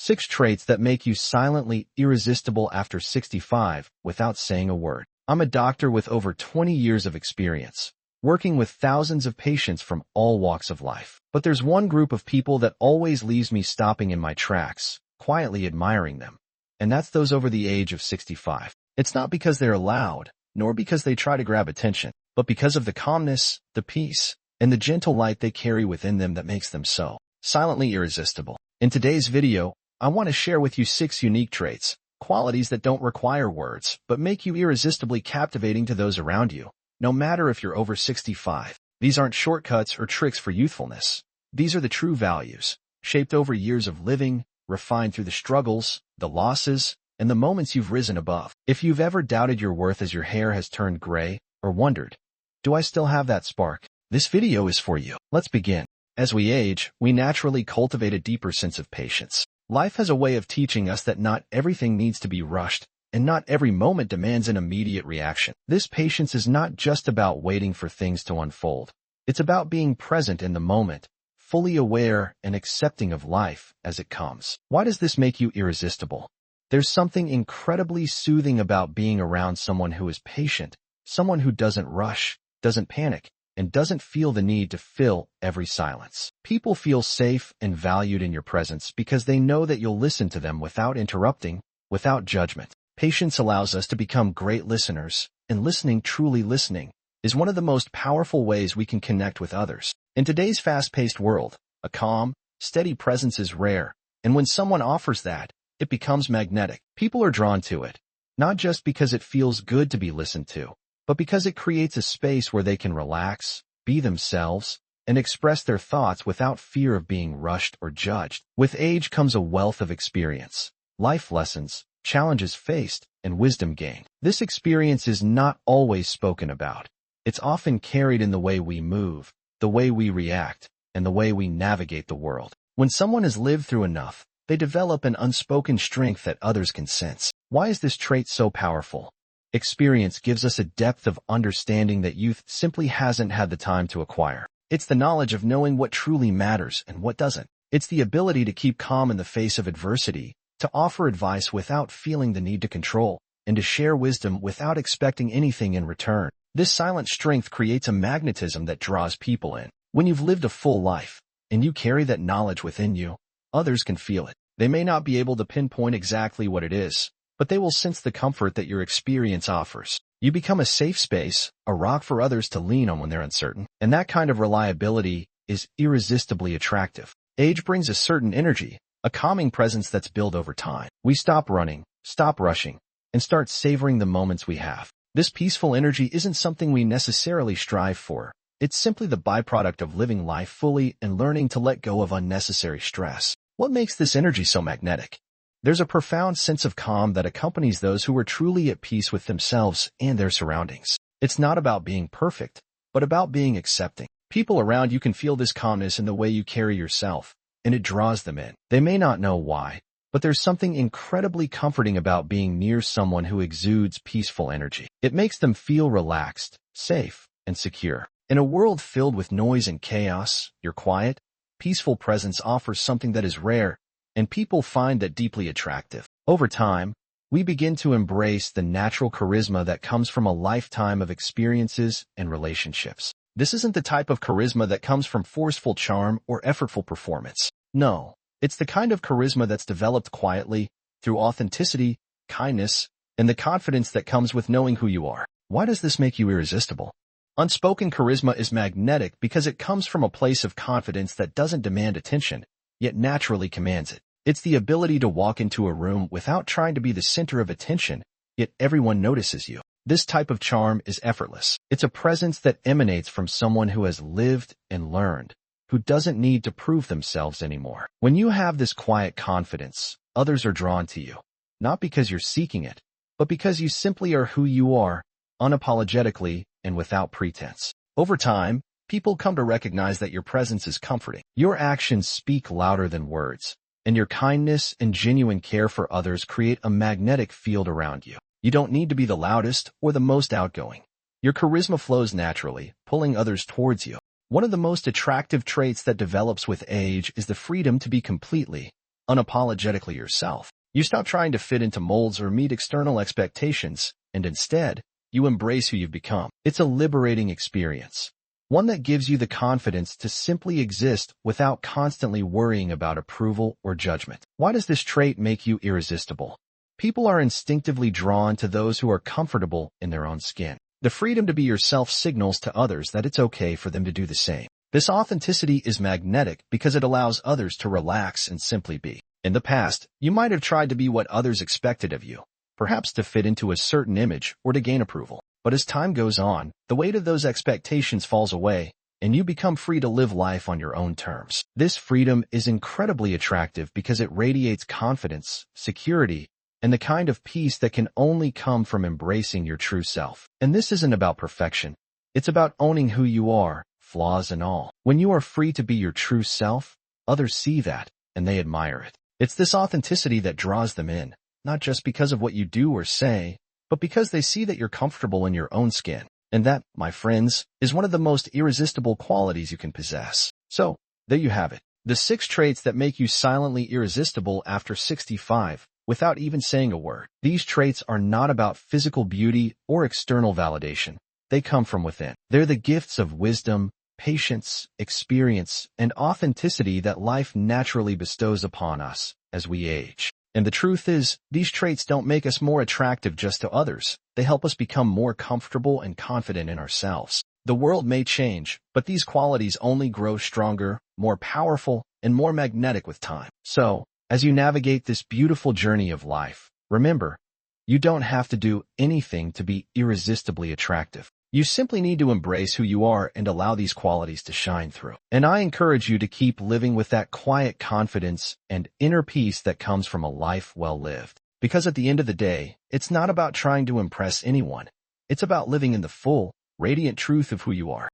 6 traits that make you silently irresistible after 65 without saying a word. I'm a doctor with over 20 years of experience, working with thousands of patients from all walks of life. But there's one group of people that always leaves me stopping in my tracks, quietly admiring them. And that's those over the age of 65. It's not because they're loud, nor because they try to grab attention, but because of the calmness, the peace, and the gentle light they carry within them that makes them so silently irresistible. In today's video, I want to share with you 6 unique traits, qualities that don't require words, but make you irresistibly captivating to those around you, no matter if you're over 65. These aren't shortcuts or tricks for youthfulness. These are the true values, shaped over years of living, refined through the struggles, the losses, and the moments you've risen above. If you've ever doubted your worth as your hair has turned gray, or wondered, do I still have that spark? This video is for you. Let's begin. As we age, we naturally cultivate a deeper sense of patience. Life has a way of teaching us that not everything needs to be rushed, and not every moment demands an immediate reaction. This patience is not just about waiting for things to unfold. It's about being present in the moment, fully aware and accepting of life as it comes. Why does this make you irresistible? There's something incredibly soothing about being around someone who is patient, someone who doesn't rush, doesn't panic, and doesn't feel the need to fill every silence. People feel safe and valued in your presence because they know that you'll listen to them without interrupting, without judgment. Patience allows us to become great listeners, and listening, truly listening, is one of the most powerful ways we can connect with others. In today's fast-paced world, a calm, steady presence is rare, and when someone offers that, it becomes magnetic. People are drawn to it, not just because it feels good to be listened to, but because it creates a space where they can relax, be themselves, and express their thoughts without fear of being rushed or judged. With age comes a wealth of experience, life lessons, challenges faced, and wisdom gained. This experience is not always spoken about. It's often carried in the way we move, the way we react, and the way we navigate the world. When someone has lived through enough, they develop an unspoken strength that others can sense. Why is this trait so powerful? Experience gives us a depth of understanding that youth simply hasn't had the time to acquire. It's the knowledge of knowing what truly matters and what doesn't. It's the ability to keep calm in the face of adversity, to offer advice without feeling the need to control, and to share wisdom without expecting anything in return. This silent strength creates a magnetism that draws people in. When you've lived a full life, and you carry that knowledge within you, others can feel it. They may not be able to pinpoint exactly what it is, but they will sense the comfort that your experience offers. You become a safe space, a rock for others to lean on when they're uncertain, and that kind of reliability is irresistibly attractive. Age brings a certain energy, a calming presence that's built over time. We stop running, stop rushing, and start savoring the moments we have. This peaceful energy isn't something we necessarily strive for. It's simply the byproduct of living life fully and learning to let go of unnecessary stress. What makes this energy so magnetic? There's a profound sense of calm that accompanies those who are truly at peace with themselves and their surroundings. It's not about being perfect, but about being accepting. People around you can feel this calmness in the way you carry yourself, and it draws them in. They may not know why, but there's something incredibly comforting about being near someone who exudes peaceful energy. It makes them feel relaxed, safe, and secure. In a world filled with noise and chaos, your quiet, peaceful presence offers something that is rare, and people find that deeply attractive. Over time, we begin to embrace the natural charisma that comes from a lifetime of experiences and relationships. This isn't the type of charisma that comes from forceful charm or effortful performance. No, it's the kind of charisma that's developed quietly, through authenticity, kindness, and the confidence that comes with knowing who you are. Why does this make you irresistible? Unspoken charisma is magnetic because it comes from a place of confidence that doesn't demand attention, yet naturally commands it. It's the ability to walk into a room without trying to be the center of attention, yet everyone notices you. This type of charm is effortless. It's a presence that emanates from someone who has lived and learned, who doesn't need to prove themselves anymore. When you have this quiet confidence, others are drawn to you, not because you're seeking it, but because you simply are who you are, unapologetically and without pretense. Over time, people come to recognize that your presence is comforting. Your actions speak louder than words, and your kindness and genuine care for others create a magnetic field around you. You don't need to be the loudest or the most outgoing. Your charisma flows naturally, pulling others towards you. One of the most attractive traits that develops with age is the freedom to be completely, unapologetically yourself. You stop trying to fit into molds or meet external expectations, and instead, you embrace who you've become. It's a liberating experience, one that gives you the confidence to simply exist without constantly worrying about approval or judgment. Why does this trait make you irresistible? People are instinctively drawn to those who are comfortable in their own skin. The freedom to be yourself signals to others that it's okay for them to do the same. This authenticity is magnetic because it allows others to relax and simply be. In the past, you might have tried to be what others expected of you, perhaps to fit into a certain image or to gain approval. But as time goes on, the weight of those expectations falls away, and you become free to live life on your own terms. This freedom is incredibly attractive because it radiates confidence, security, and the kind of peace that can only come from embracing your true self. And this isn't about perfection. It's about owning who you are, flaws and all. When you are free to be your true self, others see that, and they admire it. It's this authenticity that draws them in, not just because of what you do or say, but because they see that you're comfortable in your own skin. And that, my friends, is one of the most irresistible qualities you can possess. So, there you have it. The 6 traits that make you silently irresistible after 65, without even saying a word. These traits are not about physical beauty or external validation. They come from within. They're the gifts of wisdom, patience, experience, and authenticity that life naturally bestows upon us as we age. And the truth is, these traits don't make us more attractive just to others. They help us become more comfortable and confident in ourselves. The world may change, but these qualities only grow stronger, more powerful, and more magnetic with time. So, as you navigate this beautiful journey of life, remember, you don't have to do anything to be irresistibly attractive. You simply need to embrace who you are and allow these qualities to shine through. And I encourage you to keep living with that quiet confidence and inner peace that comes from a life well lived. Because at the end of the day, it's not about trying to impress anyone. It's about living in the full, radiant truth of who you are.